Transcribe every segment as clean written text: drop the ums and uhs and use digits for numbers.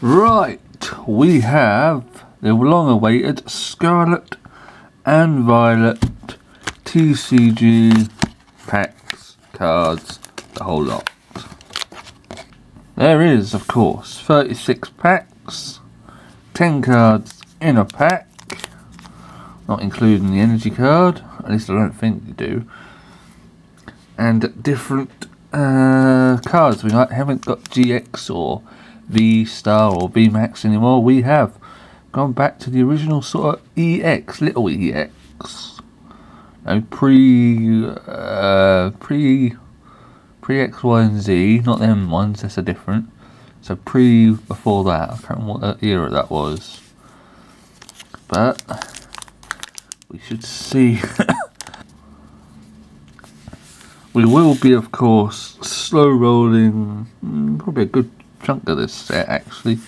Right, we have the long-awaited Scarlet and Violet TCG packs, cards, the whole lot. There is, of course, 36 packs, 10 cards in a pack, not including the energy card, at least I don't think you do, and different cards. We haven't got GX or V Star or V Max anymore. We have gone back to the original sort of EX, little EX. No, pre X, Y and Z, not them ones, that's a different. So before that, I can't remember what era that was. But we should see. We will be, of course, slow rolling probably a good chunk of this set actually,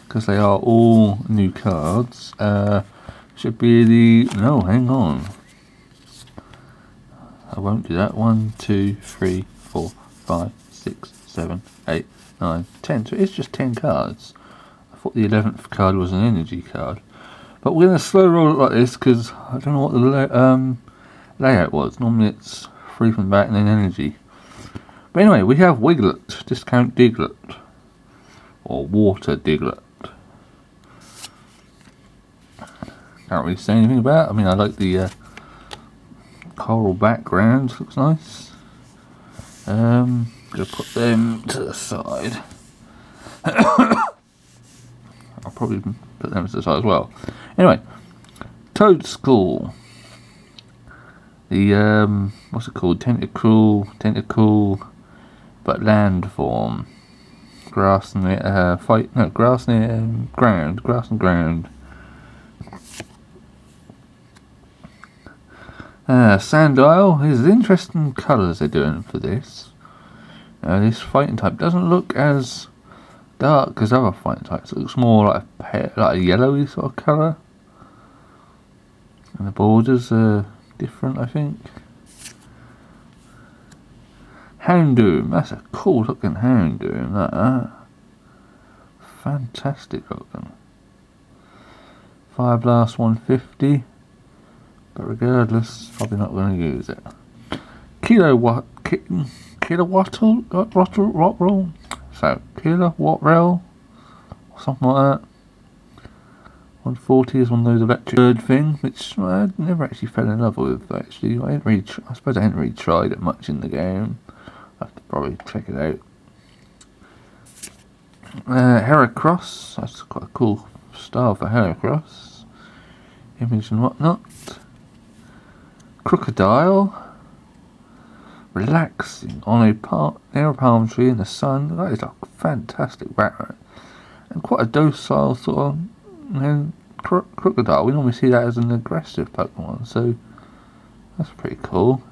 because they are all new cards. Should be no, hang on. I won't do that. 1, 2, 3, 4, 5, 6, 7, 8, 9, 10. So it's just 10 cards. I thought the 11th card was an energy card. But we're going to slow roll it like this because I don't know what the layout was. Normally it's free from back and then energy. But anyway, we have Wiglet, Discount Diglett, or Water Diglett. Can't really say anything about it. I mean, I like the coral background, looks nice. Gonna put them to the side. I'll probably put them to the side as well. Anyway, Toad School. The what's it called? Tentacle, but land form. Grass and grass and ground. Sandile. There's interesting colours they're doing for this. This fighting type doesn't look as dark as other fighting types. It looks more like a yellowy sort of colour. And the borders are different, I think. Houndoom. That's a cool looking Houndoom, that. Fantastic looking. Fire Blast 150. But regardless, probably not going to use it. Kilowatt roll. So kilowatt rail, something like that. 140 is one of those electric bird things, which I never actually fell in love with. Actually, I suppose I hadn't really tried it much in the game. I have to probably check it out. Heracross. That's quite a cool style for Heracross. Image and whatnot. Crocodile. Relaxing on near a palm tree in the sun. That is a fantastic background. And quite a docile sort of crocodile. We normally see that as an aggressive Pokemon, so that's pretty cool.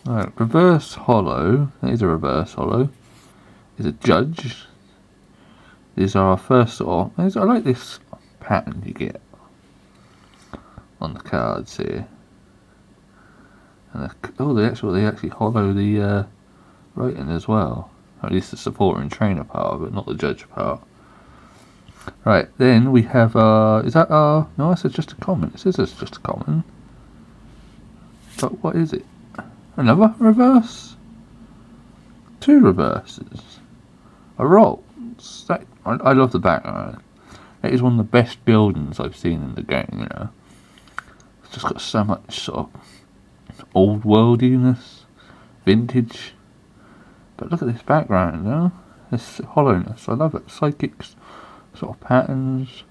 Right, reverse holo. That is a reverse holo. Is a judge. These are our first sort of. I like this pattern you get on the cards here. And they actually hollow the writing as well. Or at least the supporter and trainer part, but not the judge part. Right, then we have is that no, that's just a common. It says it's just a common. But what is it? Another reverse? 2 reverses. A Rolls. I love the background. It is one of the best buildings I've seen in the game, you know. It's just got so much sort of old worldiness, vintage. But look at this background, you know? This hollowness. I love it. Psychics sort of patterns.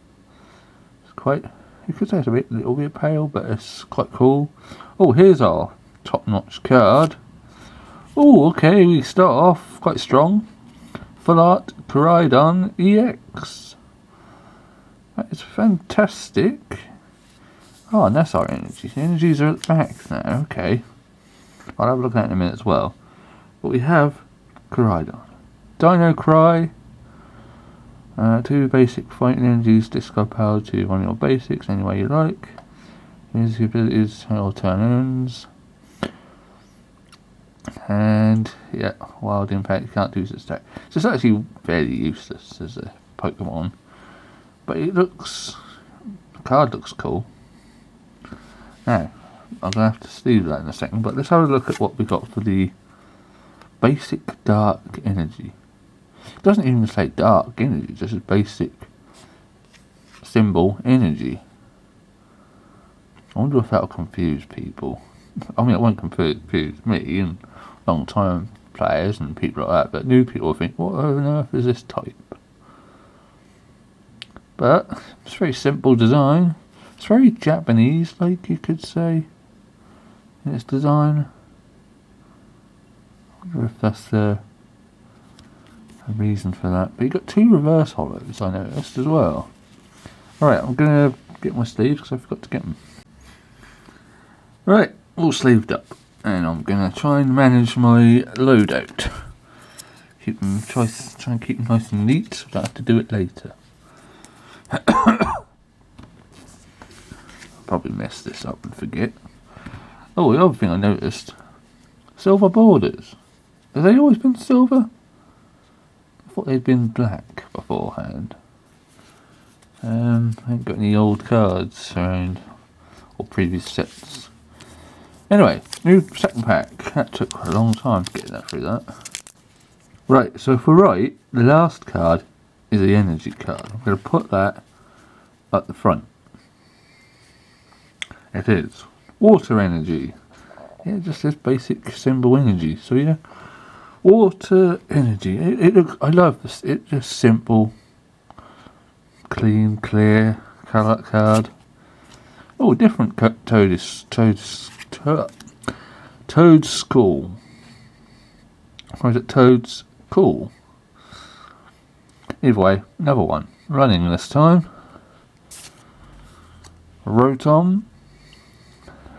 It's quite, you could say it's a little bit pale, but it's quite cool. Oh, here's our top-notch card. Oh, okay, we start off quite strong. Full Art Coridon EX. That is fantastic. Oh, and that's our energies. The energies are at the back now, okay. I'll have a look at it in a minute as well. But we have Coridon. Dino Cry. 2 basic fighting energies, discard power to one of your basics any way you like. Use the abilities or turn ends. And yeah, wild impact, you can't use this attack. So it's actually fairly useless as a Pokemon. But it looks, the card looks cool. Now, I'm going to have to leave that in a second, but let's have a look at what we got for the basic dark energy. It doesn't even say dark energy, just a basic symbol energy. I wonder if that'll confuse people. I mean, it won't confuse me and long time players and people like that, but new people will think, what on earth is this type? But it's a very simple design. It's very Japanese, like you could say, in its design. I wonder if that's a reason for that. But you got 2 reverse hollows, I noticed, as well. Alright, I'm going to get my sleeves because I forgot to get them. Right, all sleeved up. And I'm going to try and manage my loadout. Try and keep them nice and neat so I don't have to do it later. Probably mess this up and forget. Oh, the other thing I noticed, silver borders. Have they always been silver? I thought they'd been black beforehand. I ain't got any old cards around, or previous sets. Anyway, new second pack. That took a long time to get that through that. Right, so if we're right, the last card is the energy card. I'm going to put that at the front. It is water energy. Yeah, just this basic symbol energy. So yeah, water energy. It looks. I love this. It's just simple, clean, clear colour card. Oh, different Toad's School. Or is it Toad's Cool? Either way, another one. Running this time. Rotom.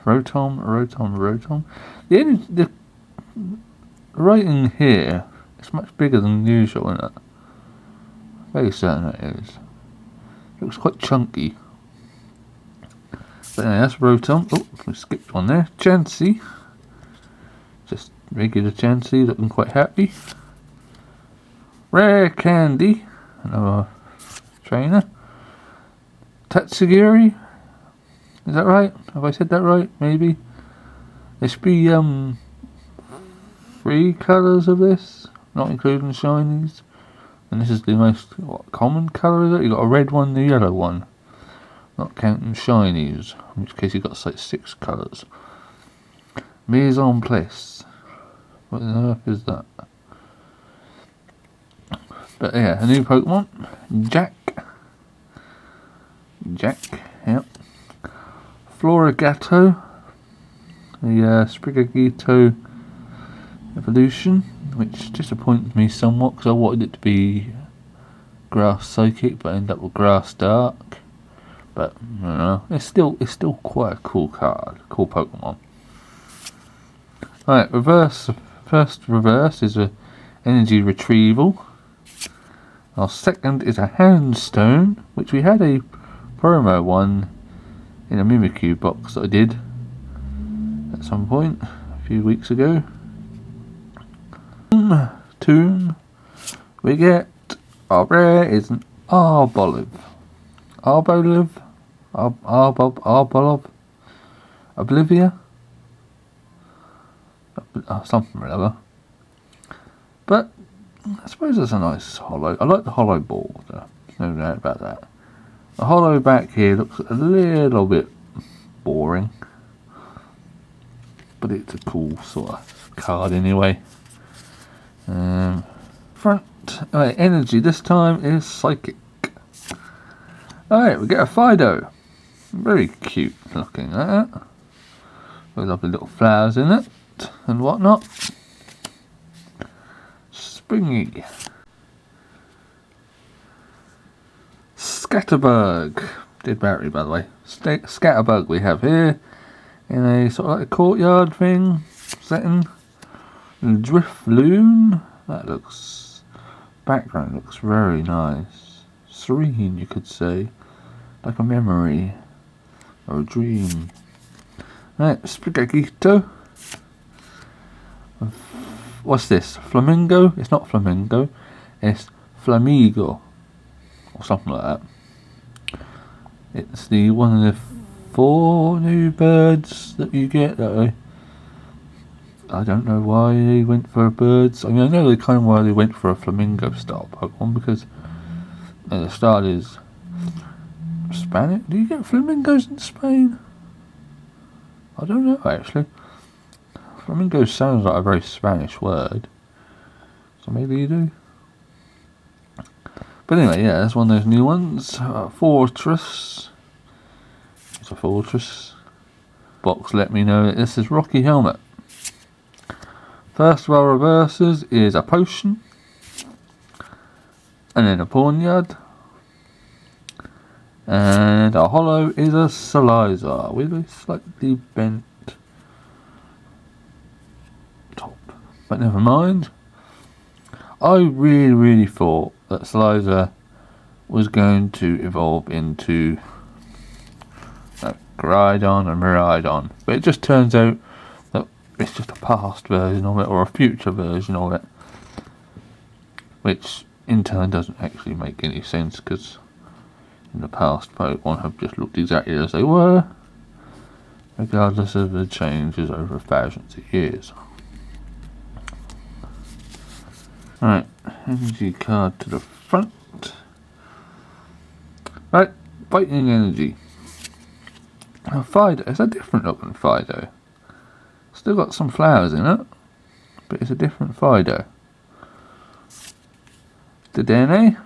The writing here is much bigger than usual, isn't it? Very certain it is. It looks quite chunky. But anyway, that's Rotom. Oh, we skipped one there. Chansey. Just regular Chansey, looking quite happy. Rare Candy. Another trainer. Tatsugiri. Is that right? Have I said that right? Maybe. There should be 3 colours of this, not including shinies. And this is the most common colour, is it? You got a red one, the yellow one. Not counting shinies, in which case you got like 6 colours. Mise en place. What on earth is that? But yeah, a new Pokemon. Jack, yep. Florigato. The Sprigatito evolution, which disappointed me somewhat because I wanted it to be Grass Psychic, but I ended up with Grass Dark. But I don't know, it's still quite a cool card, cool Pokemon. Alright, reverse. First reverse is a energy retrieval. Our second is a Handstone, which we had a promo one in a Mimikyu box that I did at some point a few weeks ago. Tomb. We get our rare is an Arbolive. Oblivia? Something or other. But I suppose it's a nice hollow. I like the hollow border. No doubt about that. The hollow back here looks a little bit boring, but it's a cool sort of card anyway. Front energy this time is Psychic. Alright, we get a Fido. Very cute looking, that. With lovely little flowers in it and whatnot. Springy. Scatterbug. Dead battery, by the way. Scatterbug we have here in a sort of like a courtyard thing setting. Drifloon. That looks, background looks very nice. Serene, you could say. Like a memory or a dream. Right, Sprigatito. what's this? Flamingo? It's not flamingo. It's flamigo. Or something like that. It's the one of the 4 new birds that you get. I don't know why they went for birds. I mean, I know kind of why they went for a flamingo style Pokemon, because the style is Spanish. Do you get flamingos in Spain? I don't know actually. Flamingo sounds like a very Spanish word, so maybe you do. But anyway, yeah, that's one of those new ones. Fortress. It's a fortress. Box let me know that this is Rocky Helmet. First of our reverses is a potion, and then a poniard, and our holo is a Saliza with a slightly bent top. But never mind. I really thought that Saliza was going to evolve into Groudon and Miraidon, but it just turns out that it's just a past version of it, or a future version of it, which in turn doesn't actually make any sense, because in the past Pokemon have just looked exactly as they were, regardless of the changes over thousands of years. Right, energy card to the front. Right, fighting energy. Now Fido, it's a different looking Fido. Still got some flowers in it, but it's a different Fido. Dedenne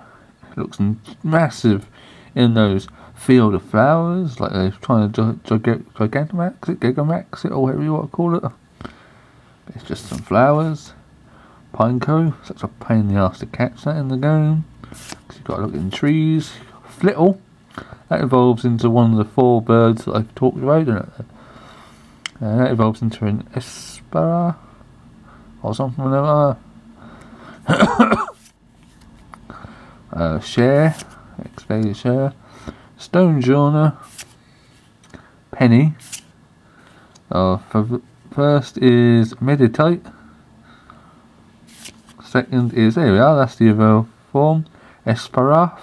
looks massive in those field of flowers, like they're trying to Gigamax it, or whatever you want to call it. But it's just some flowers. Pineco, such a pain in the ass to catch that in the game, because you've got to look in trees. Flittle, that evolves into one of the 4 birds that I've talked about, isn't it? That evolves into an Espera or something like that. Share, Expedition Share, Stonejourner, Penny. First is Meditate. Second is, there we are, that's the evolved form. Espafra,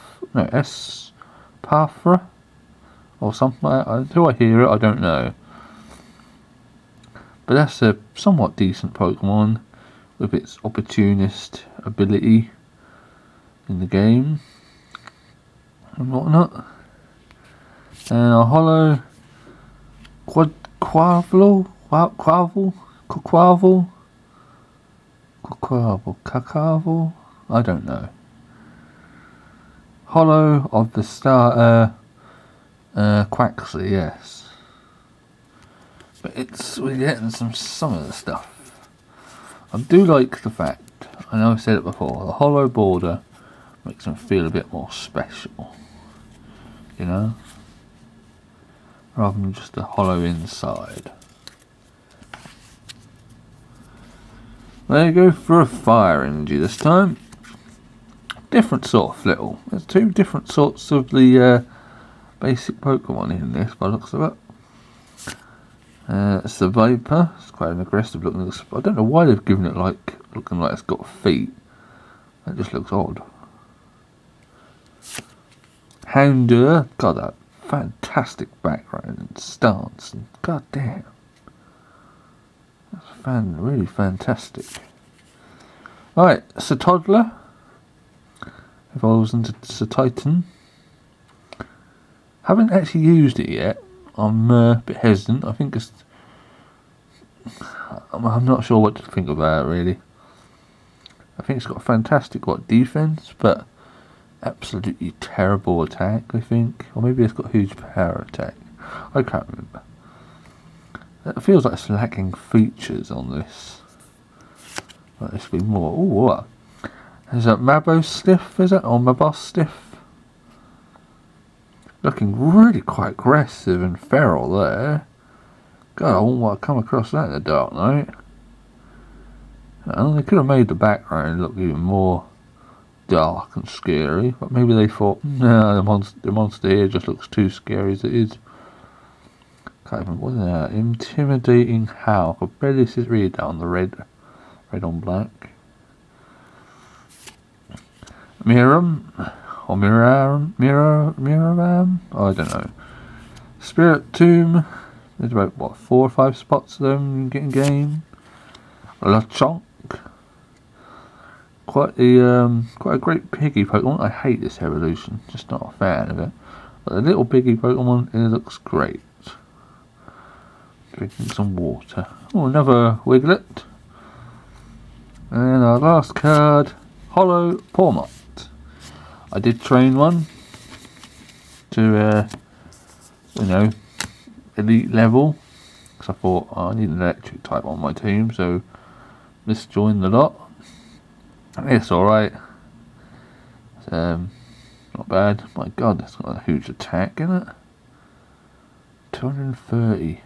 or something like that. Until I hear it, I don't know. But that's a somewhat decent Pokemon with its opportunist ability in the game and whatnot. And our holo Quavel, I don't know. Holo of the starter Quaxley, yes. But we're getting some of the stuff. I do like the fact, I know I've said it before, the holo border makes them feel a bit more special, you know, rather than just a holo inside. There you go for a fire energy this time. Different sort of Flittle. There's 2 different sorts of the basic Pokemon in this by the looks of it. It's the Viper. It's quite an aggressive looking. I don't know why they've given it looking like it's got feet. That just looks odd. Houndour. God, that fantastic background and stance. And god damn. That's really fantastic. Right, Toddler evolves into Titan. Haven't actually used it yet. I'm a bit hesitant. I think I'm not sure what to think about it, really. I think it's got a fantastic defense, but absolutely terrible attack, I think. Or maybe it's got huge power attack. I can't remember. It feels like it's lacking features on this. Like there should be more. Ooh, what? Is that Mabostiff, is it? Or Mabostiff? Looking really quite aggressive and feral there. God, I wouldn't want to come across that in the Dark Knight. And they could have made the background look even more dark and scary, but maybe they thought, no, the monster here just looks too scary as it is. Can't even, what is that? Intimidating Howl. I could barely read that on the red Red on black. Miram. Or Miraram? Oh, I don't know. Spirit Tomb. There's about, what, 4 or 5 spots of them you get in game. Lechonk. Quite a great piggy Pokemon. I hate this evolution. Just not a fan of it. But the little piggy Pokemon, it looks great. Drinking some water. Oh, another Wiglet. And our last card, Hollow Pawmot. I did train one to, elite level. Because I thought, I need an electric type on my team, so let's join the lot. It's alright. Not bad. My god, that's got a huge attack in it. 230.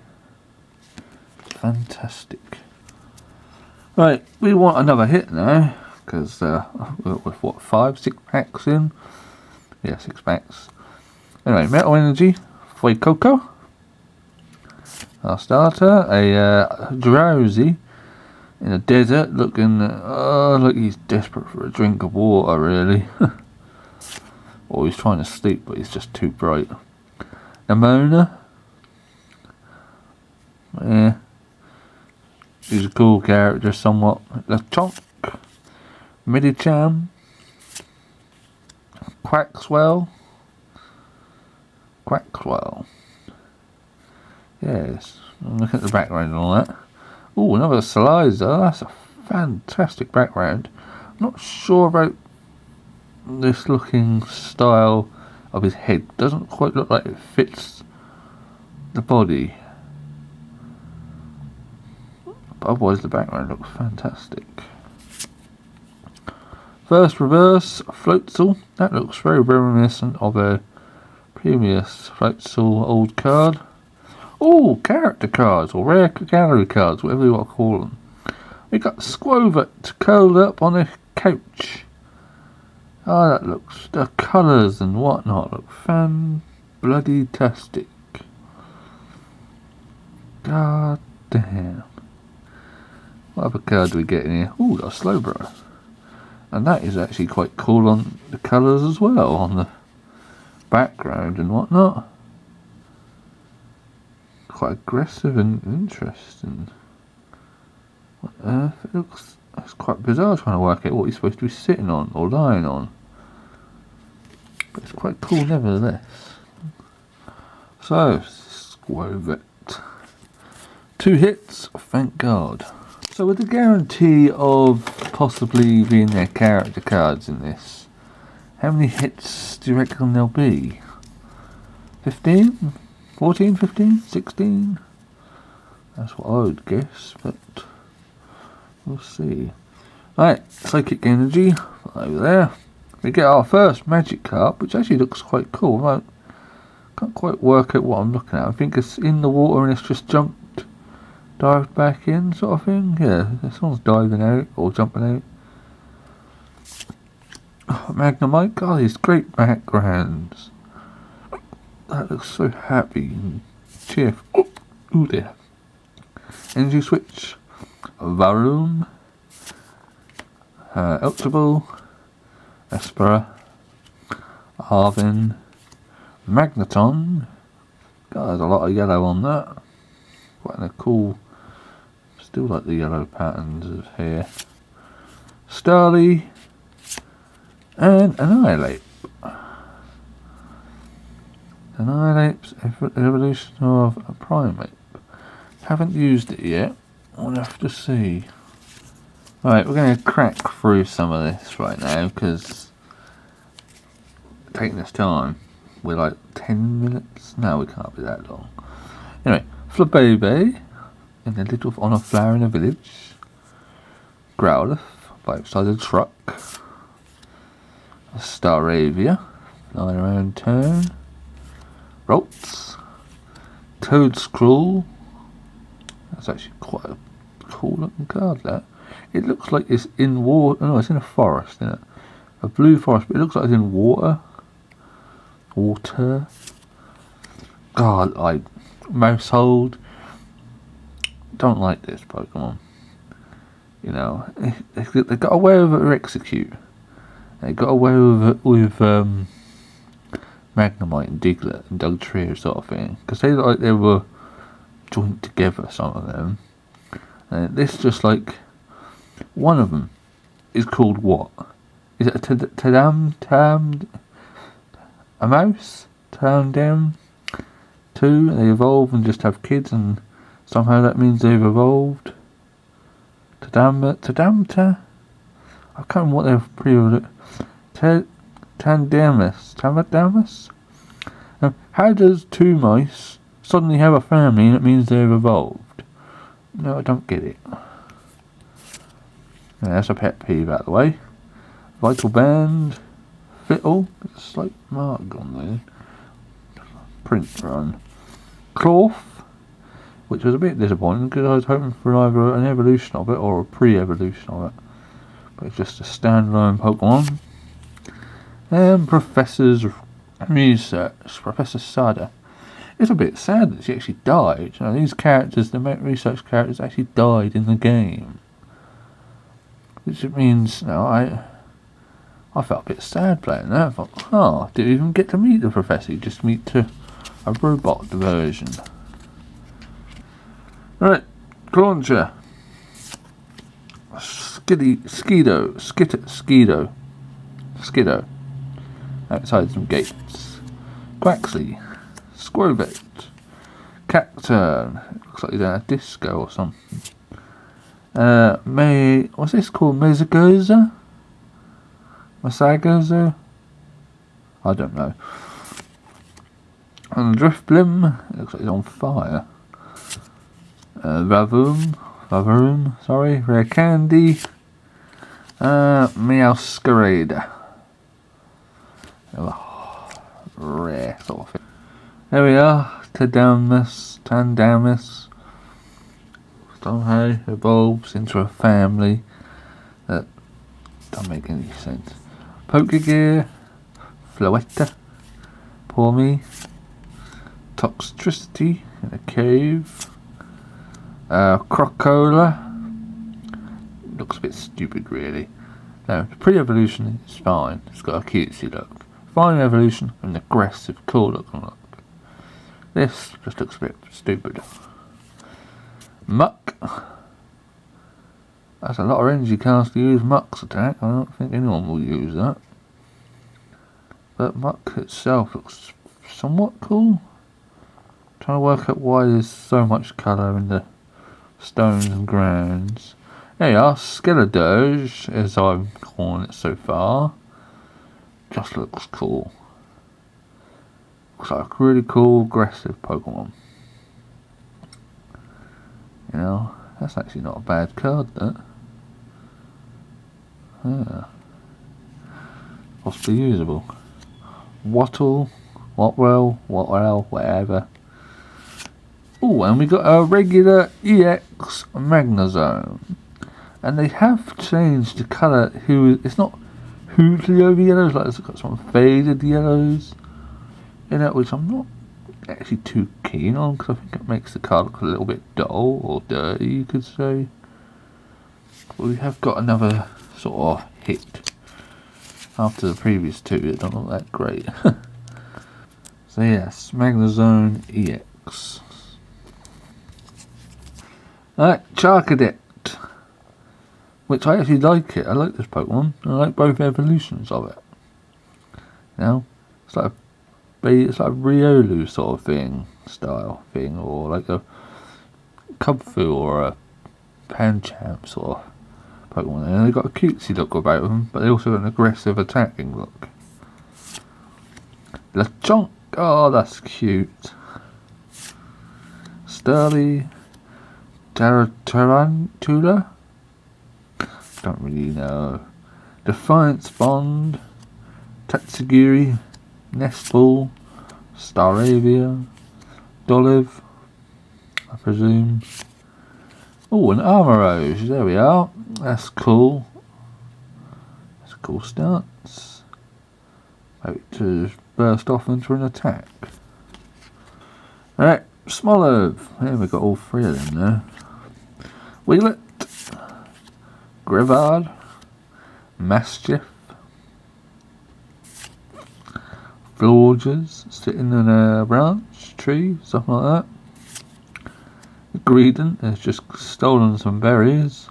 Fantastic. Right, we want another hit now. Because with what, 5, 6 packs in? Yeah, 6 packs. Anyway, Metal Energy. Fuecoco. Our starter. A Drowsy. In a desert, looking, like he's desperate for a drink of water, really. Or he's trying to sleep, but he's just too bright. Amona. Yeah. He's a cool character, somewhat. Lechonk. Medicham. Quaxwell. Yes. Look at the background and all that. Oh, another Saliza. That's a fantastic background. I'm not sure about this looking style of his head. Doesn't quite look like it fits the body. But otherwise the background looks fantastic. First reverse Floatzel. That looks very reminiscent of a previous Floatzel old card. Oh, character cards, or rare gallery cards, whatever you want to call them. We got Squovat curled up on a couch. Oh, that looks, the colours and whatnot look fan-bloody-tastic. God damn. What other card do we get in here? Oh, got a Slowbro. And that is actually quite cool on the colours as well, on the background and whatnot. Quite aggressive and interesting. What on earth? It looks, it's quite bizarre trying to work out what he's supposed to be sitting on or lying on. But it's quite cool nevertheless. So, Squovat. 2 hits, thank God. So with the guarantee of possibly being their character cards in this, how many hits do you reckon there'll be? 15? 14, 15, 16? That's what I would guess, but we'll see. Right, Psychic Energy, over there. We get our first Magic card, which actually looks quite cool. I can't quite work out what I'm looking at. I think it's in the water and it's just dived back in, sort of thing. Yeah, someone's diving out or jumping out. Oh, Magnemite, God, these great backgrounds. That looks so happy and cheerful. Ooh dear. Energy Switch. Varum. Eltable. Espera. Arvin. Magneton. God, there's a lot of yellow on that. Quite a cool. Still like the yellow patterns of hair. Starly. And Annihilate. Annihilate's evolution of a Primeape. Haven't used it yet. We'll have to see. Right, we're going to crack through some of this right now because taking this time. We're like 10 minutes. No, we can't be that long. Anyway, Flabebe in a little on a flower in a village. Growlithe by outside the truck. Staravia flying around town. Rolts. Toadscruel. That's actually quite a cool looking card, that. It looks like it's in water. No, it's in a forest, isn't it? A blue forest, but it looks like it's in water. God, Mousehold. Don't like this Pokemon. You know, they got away with it with Execute. They got away with it with Magnemite and Diglett and Dugtrio sort of thing, because they look like they were joined together, some of them. And this just like one of them is called what? Is it a mouse? Tandem? Two? They evolve and just have kids, and somehow that means they've evolved. Tadamta? I can't remember what they've pre-ordered. Tandamus? How does two mice suddenly have a family and it means they've evolved? No, I don't get it. Yeah, that's a pet peeve out of the way. Vital Band. Fiddle. It's like mark on there. Print run. Cloth, which was a bit disappointing because I was hoping for either an evolution of it or a pre-evolution of it. But it's just a standalone Pokemon. And Professor's Research, Professor Sada. It's a bit sad that she actually died. You know, these characters, the research characters, actually died in the game. Which means, you know, I felt a bit sad playing that. I thought, oh, I didn't even get to meet the Professor, you just meet a robot version. Right, Clauncher. Skiddo. Outside some gates. Quaxley. Squirvet. Cacturn. Looks like he's at a disco or something. What's this called? Masagoza? I don't know. And Driftblim. It looks like he's on fire. Ravaroom, sorry. Rare Candy. Meowscarade. Rare sort of thing. There we are. Tandamus. Somehow evolves into a family that don't make any sense. Pokegear. Floetta. Poor me. Toxtricity in a cave. Crocola. Looks a bit stupid, really. No, the pre-evolution is fine. It's got a cutesy look. Fine evolution, an aggressive, cool looking look. This just looks a bit stupid. Muck. That's a lot of energy cards to use Muck's attack. I don't think anyone will use that. But Muck itself looks somewhat cool. Trying to work out why there's so much colour in the stones and grounds. There you are, Skeledoge, as I'm calling it so far. Just looks cool. Looks like a really cool, aggressive Pokemon. You know, that's actually not a bad card, that. Yeah. Possibly usable. Whatever. Oh, and we got a regular EX Magnezone. And they have changed the colour. It's not hugely over yellows, like it's got some faded yellows in it, which I'm not actually too keen on, because I think it makes the card look a little bit dull or dirty, you could say. But we have got another sort of hit after the previous two that don't look that great. So yes, Magnezone EX. Alright, Charcadet. Which I actually like it. I like this Pokemon. I like both evolutions of it. You know, it's like a Riolu sort of style thing, or like a Cubfu or a Pancham sort of Pokemon. And they've got a cutesy look about them, but they also got an aggressive attacking look. Lechonk. Oh, that's cute. Sturly. Tarantula. Don't really know. Defiance Bond, Tatsugiri, Nestball, Staravia, Dolive, I presume. Oh, an Armorage, there we are. That's cool. That's a cool stance. Maybe to burst off into an attack. Alright, Smoliv. Here we got all three of them there. Wheelet. Grevard, Mastiff, Florges sitting in a branch, tree, something like that. Greedent has just stolen some berries.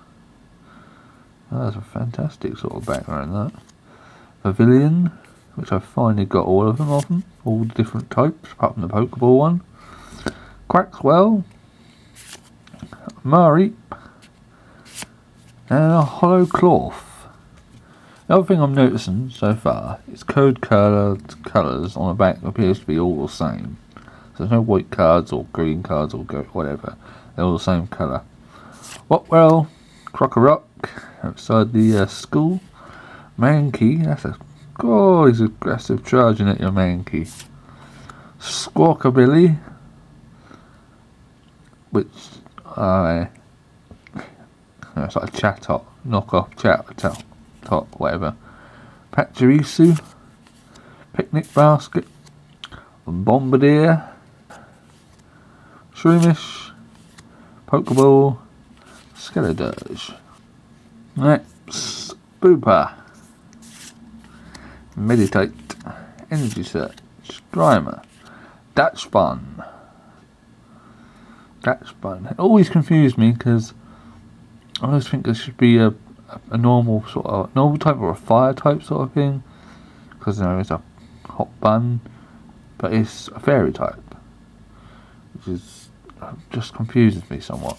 Oh, that's a fantastic sort of background, that. Pavilion, which I finally got all of them, all the different types, apart from the Pokeball one. Quaxwell, Mareep, and a Hollow Cloth. The other thing I'm noticing so far is code colours on the back appears to be all the same. So there's no white cards or green cards or whatever. They're all the same colour. Whatwell, Crocorock, outside the school. Mankey, that's a... Oh, he's aggressive charging at your Mankey. Squawkabilly, which it's like a Chatot, knockoff Chatot, whatever. Pachirisu, Picnic Basket, Bombardier, Shroomish, Pokeball, Skeledirge. Next, Booper, Meditate, Energy Search, Grimer, Dachsbun. It always confused me because I always think there should be a normal sort of normal type or a fire type sort of thing, because it's a hot bun, but it's a fairy type, which is just confuses me somewhat.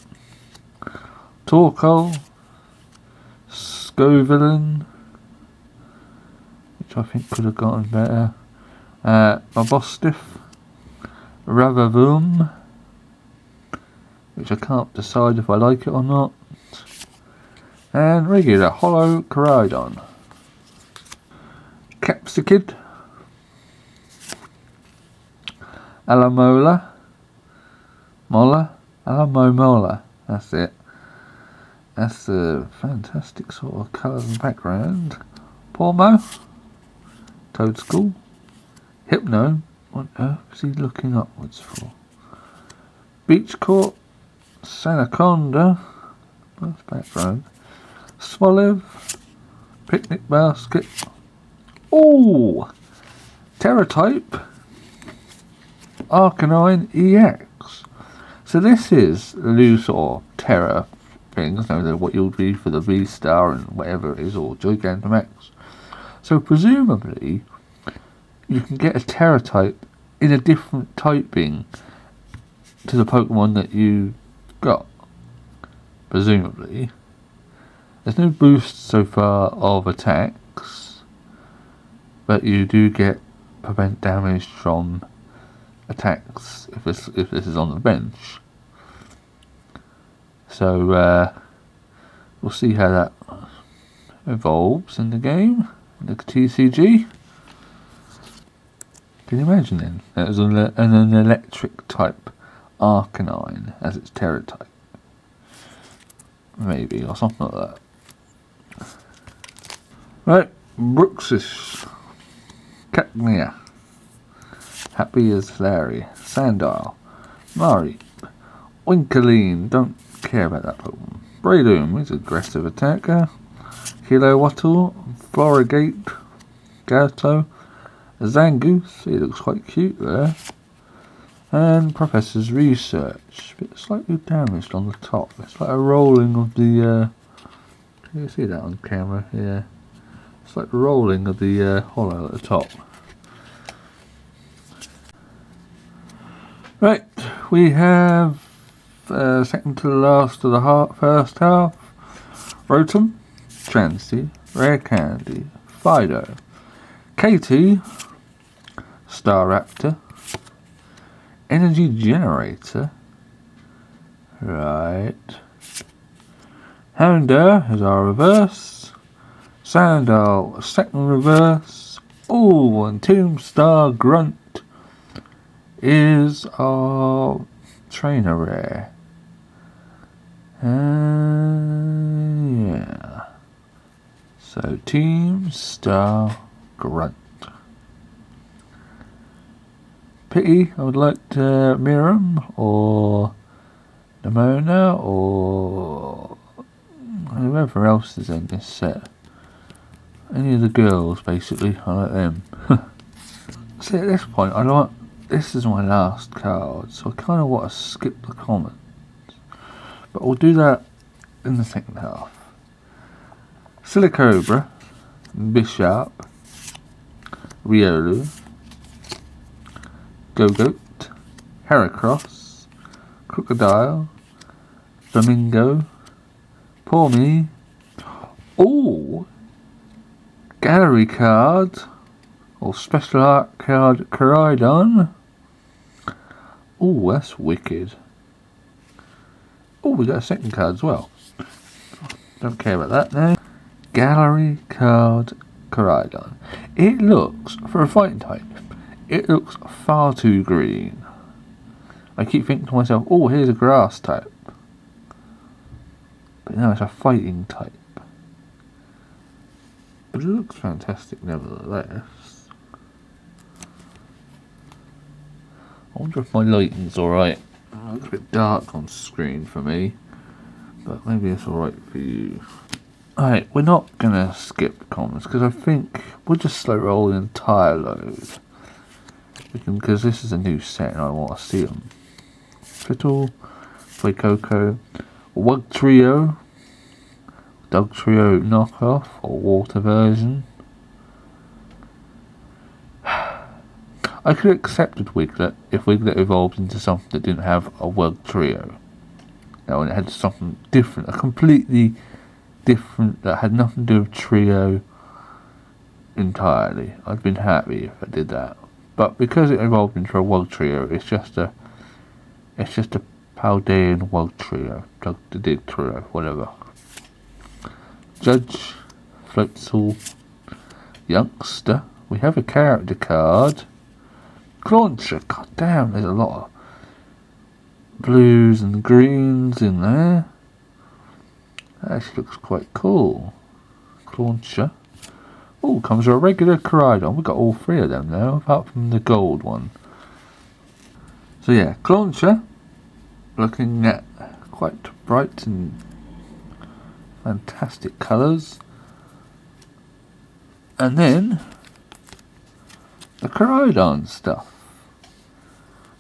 Torkoal, Scovillain, which I think could have gotten better. Mabostiff, Ravavoom, which I can't decide if I like it or not. And regular Hollow Coridon. Capsicid, Alamola, Alamomola, that's it. That's the fantastic sort of colours and background. Pormo, Toadstool, Hypno, what on earth is he looking upwards for? Beach Court, Sanaconda, that's background. Swoliv, Picnic Basket. Oh! Terra-type, Arcanine EX. So this is the new sort of Terra things, what you'll be for the V-Star and whatever it is, or Gigantamax. So presumably, you can get a Terra-type in a different typing to the Pokemon that you got. Presumably. There's no boost so far of attacks, but you do get prevent damage from attacks if this is on the bench. So we'll see how that evolves in the game, the TCG. Can you imagine then? It was an electric type Arcanine as its Terra type, maybe, or something like that. Right, Bruxis, Cacnea, Happy as Larry, Sandile, Mareep, Winkaleen, don't care about that Pokemon. Breloom, he's an aggressive attacker. Kilowattle, Florigate, Gato, Zangoose, he looks quite cute there. And Professor's Research, a bit slightly damaged on the top. It's like a rolling of the, can you see that on camera? Yeah. It's like the rolling of the hollow at the top. Right, we have second to the last of the first half. Rotom, Chansey, Rare Candy, Fido, Katie, Staraptor, Energy Generator, right, Houndour is our reverse, Sandile, second reverse, oh, and Tombstar Grunt is our trainer rare. Yeah. So Team Star Grunt. Pity, I would like to Miram or Nimona or whoever else is in this set. Any of the girls, basically, I like them. See, at this point, this is my last card, so I kind of want to skip the comments. But we'll do that in the second half. Silicobra, Bishop, Riolu, Go-Goat, Heracross, Crocodile, Flamingo, Poor Me. Oh! Gallery card, or special art card, Coridon. Oh, that's wicked. Oh, we got a second card as well. Don't care about that now. Gallery card, Coridon. It looks, for a fighting type, it looks far too green. I keep thinking to myself, oh, here's a grass type. But no, it's a fighting type. But it looks fantastic nevertheless. I wonder if my lighting's alright. It looks a bit dark on screen for me, but maybe it's alright for you. Alright, we're not gonna skip comments because I think we'll just slow roll the entire load. Because this is a new set and I want to see them. Fiddle, Coco, Wug Trio, Dog Trio knockoff or water version. I could have accepted Wiglet if Wiglet evolved into something that didn't have a Wug Trio. Now, when it had something different, a completely different, that had nothing to do with Trio entirely. I'd been happy if I did that. But because it evolved into a Wug Trio, it's just a Paldean Wug Trio, Dr. Dig Trio, whatever. Judge, Floatzel, Youngster. We have a character card. Clauncher. God damn, there's a lot of blues and greens in there. That actually looks quite cool. Clauncher. Oh, comes with a regular Coridon. We've got all three of them now, apart from the gold one. So yeah, Clauncher. Looking at quite bright and fantastic colours. And then the Coridon stuff.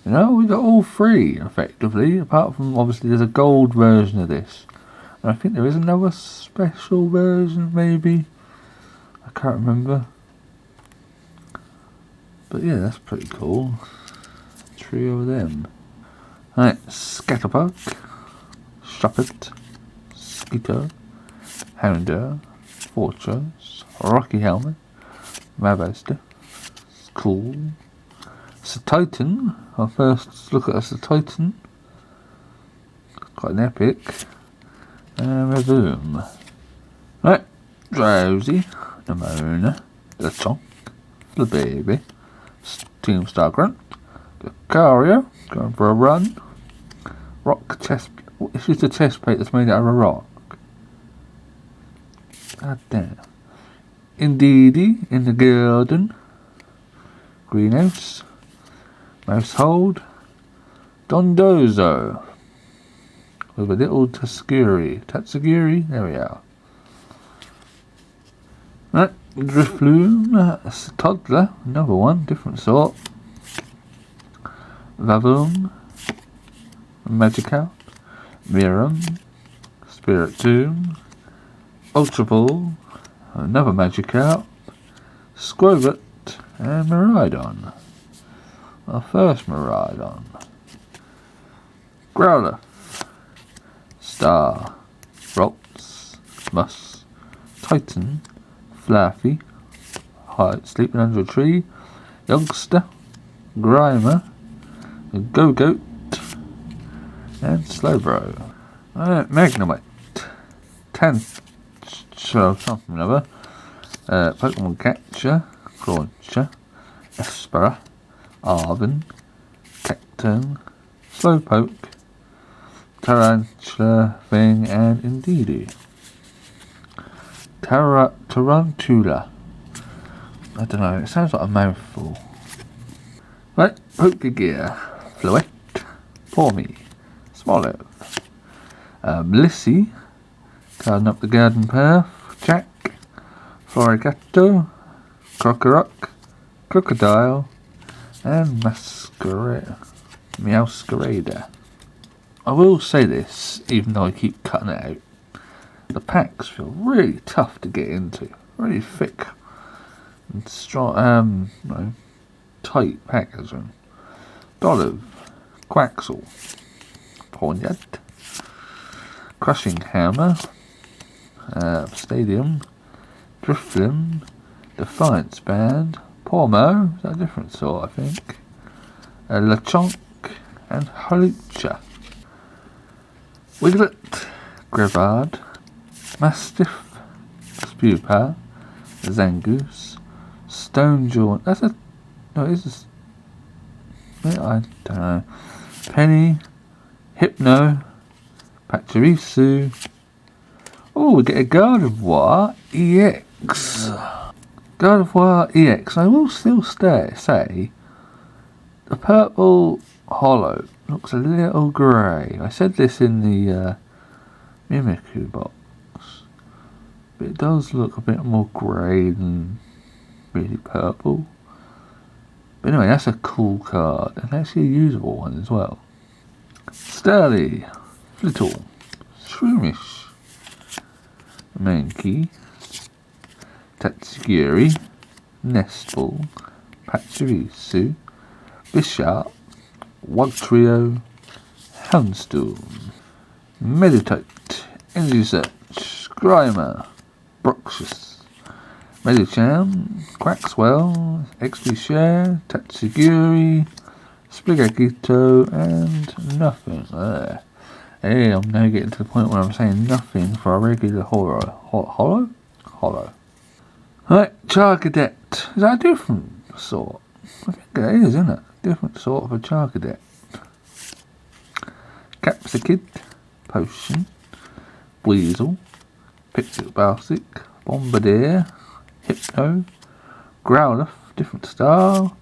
You know, we got all three effectively, apart from obviously there's a gold version of this. And I think there is another special version maybe. I can't remember. But yeah, that's pretty cool. Trio of them. Alright, Scatterbug, Shuppet, Skeeter, Houndour, Fortress, Rocky Helmet, Mabaster, Cool, Titan. Our first look at us, Titan. Quite an epic. And Ravoom. Right, Drowsy, Nimona, Lechonk, Flababy, Team Star Grunt, Lucario, going for a run. Rock chest. It's just a chest plate that's made out of a rock. God damn. Indeedy in the garden. Greenhouse. Mousehold. Dondozo. With a little Tatsugiri. There we are. Right. Drifloon. Toddler. Another one. Different sort. Vavoom. Magikarp. Miram. Spiritomb. Ultra Ball. Another Magikarp. Squirtle. And Miraidon. Our first Miraidon. Growler. Star. Rolps. Mus. Titan. Fluffy. Sleeping under a tree. Youngster. Grimer. Go-Goat. And Slowbro. Magnemite. Something or other. Pokemon Catcher. Clauncher. Espera. Arven. Cacturne. Slowpoke. Tarantula Thing and Indeedee. Tarantula. I don't know, it sounds like a mouthful. Right, Pokegear. Floette. Poor Me. Swallow. Blissey. Garden up the garden path. Jack. Florigato. Crocorock. Crocodile. And Meowscarader. I will say this, even though I keep cutting it out. The packs feel really tough to get into. Really thick and strong, tight packers. Dolive, Quaxel, Ponyard, Crushing Hammer, Stadium, Driflim, Defiance Band, Pormo, is that a different sort, I think, Lechonk, and Halucha. Wiglet, Grevard, Mastiff, Spupa, Zangoose, Stonejaw, I don't know. Penny, Hypno, Pachirisu. Oh, we get a Gardevoir EX. Gardevoir EX. I will still say the purple holo looks a little grey. I said this in the Mimikyu box. But it does look a bit more grey than really purple. But anyway, that's a cool card, and actually a usable one as well. Sturley, Flittle, Shroomish, Mankey, Tatsugiri, Nestball, Pachirisu, Bishop, Wugtrio, Houndstone, Meditate, Energy Search, Grimer, Broxius, Medicham, Quaxwell, XP Share, Tatsugiri, Spigagito, and nothing there. Hey, I'm now getting to the point where I'm saying nothing for a regular holo. Right, Charcadet. Is that a different sort? I think it is, isn't it? Different sort of a Charcadet. Capsicid, Potion, Weasel, Pixie Basic, Bombardier, Hypno, Growlithe, different style,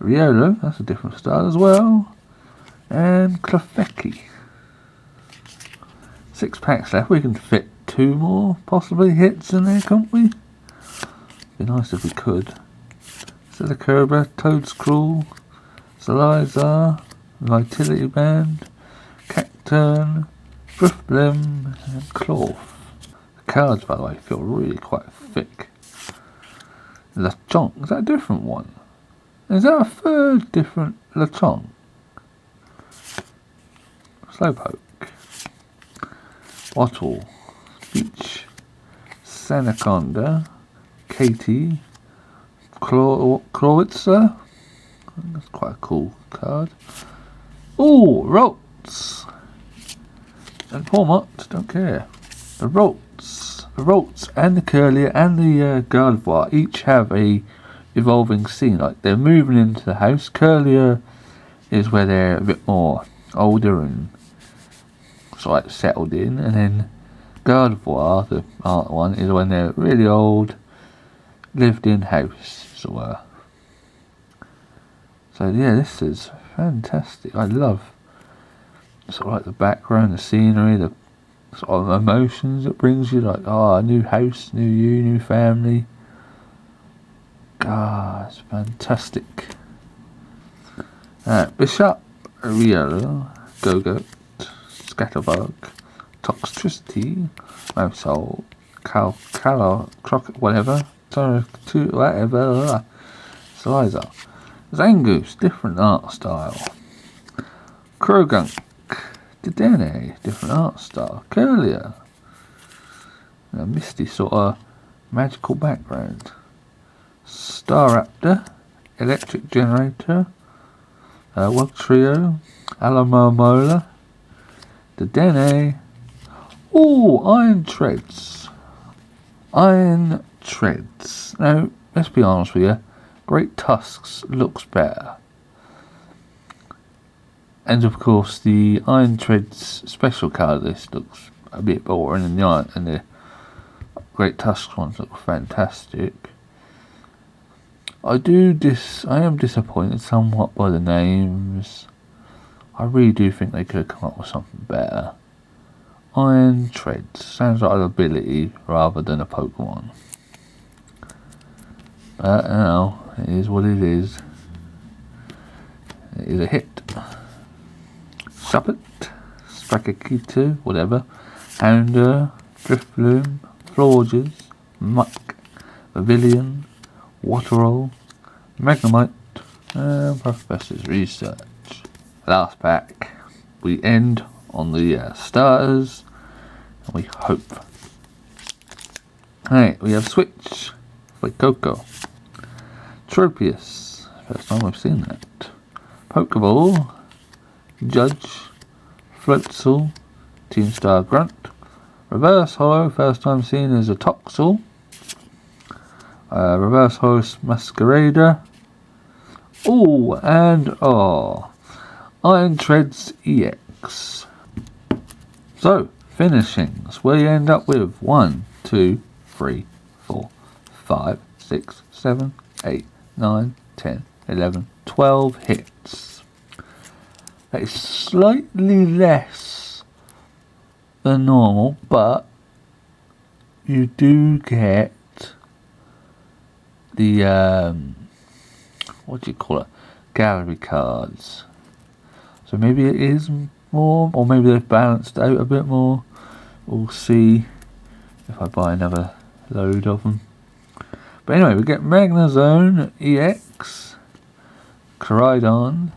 Riolo, that's a different style as well, and Clefairy. 6 packs left, we can fit 2 more possibly hits in there, can't we? Be nice if we could. Silicobra, Toadscrawl, Salazar, Vitality Band, Cacturn, Drifblim, and Cloth. The cards, by the way, feel really quite thick. Lechonk, is that a different one? Is that a third different Lechonk? Slowpoke, Wattle, Beach, Sanaconda, Katie, Clawitzer. That's quite a cool card. Oh, Rolts! And Pormont, don't care. The Rolts and the Curlier and the Gardevoir each have a evolving scene. Like they're moving into the house. Curlier is where they're a bit more older and sort of like settled in, and then Gardevoir, the art one, is when they're really old, lived in house, sort of. So yeah, this is fantastic. I love sort of like the background, the scenery, the sort of emotions it brings you, like, a new house, new you, new family. God, it's fantastic. Bishop, Riolo, Go-Goat, Scatterbug, Toxtricity, Mouthhole, Crockett, whatever, Saliza, Zangoose, different art style, Krogunk, Dedenne, different art style, Curlier, a misty sort of magical background, Staraptor, Electric Generator, Wugtrio, Alamomola, Dedenne, Iron Treads. Now, let's be honest with you, Great Tusks looks better. And of course, the Iron Treads special card list looks a bit boring, and the Great Tusks ones look fantastic. I am disappointed somewhat by the names. I really do think they could have come up with something better. Iron Treads. Sounds like an ability rather than a Pokemon. But, you know, it is what it is. It is a hit. Suppet, Sprakakito, whatever. Hounder, Driftloom, Florges, Muck, Pavilion, Waterroll, Magnemite, and Professor's Research. Last pack. We end on the starters, and we hope. Alright, we have Switch, Coco, Tropius, first time we've seen that, Pokeball, Judge, Floatzel, Team Star Grunt, Reverse Hollow, first time seen as a Toxel, Reverse Hollow Masquerader, Iron Treads EX. So, finishings, we end up with 1, 2, 3, 4, 5, 6, 7, 8, 9, 10, 11, 12 hits. That is slightly less than normal, but you do get the what do you call it? Gallery cards. So maybe it is more, or maybe they've balanced out a bit more. We'll see if I buy another load of them. But anyway, we get Magnezone EX, Coridon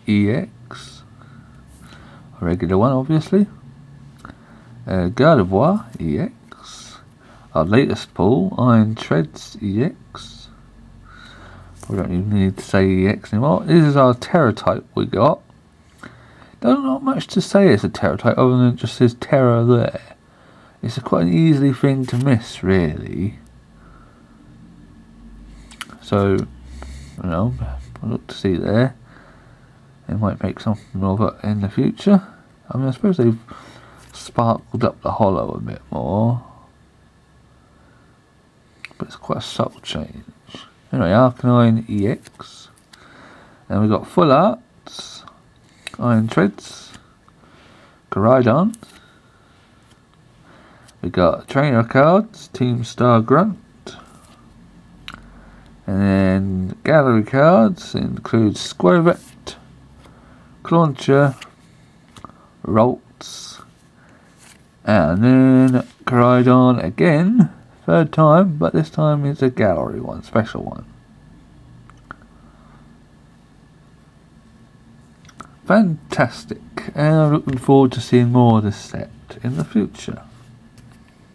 EX, a regular one obviously, Gardevoir EX, our latest pull, Iron Treads EX. We don't even need to say EX anymore. This is our Terra type we got. There's not much to say it's a Terra type other than it just says Terra there. It's quite an easy thing to miss, really. So, you know, I'll look to see there. They might make something of it in the future. I mean, I suppose they've sparkled up the hollow a bit more. But it's quite a subtle change. Anyway, Arcanine EX. Then we got Full Arts, Iron Treads, Coridon. We got trainer cards, Team Star Grunt. And then gallery cards include Squirvet, Clauncher, Rolts, and then Coridon again, third time, but this time it's a gallery one, special one. Fantastic, and I'm looking forward to seeing more of this set in the future.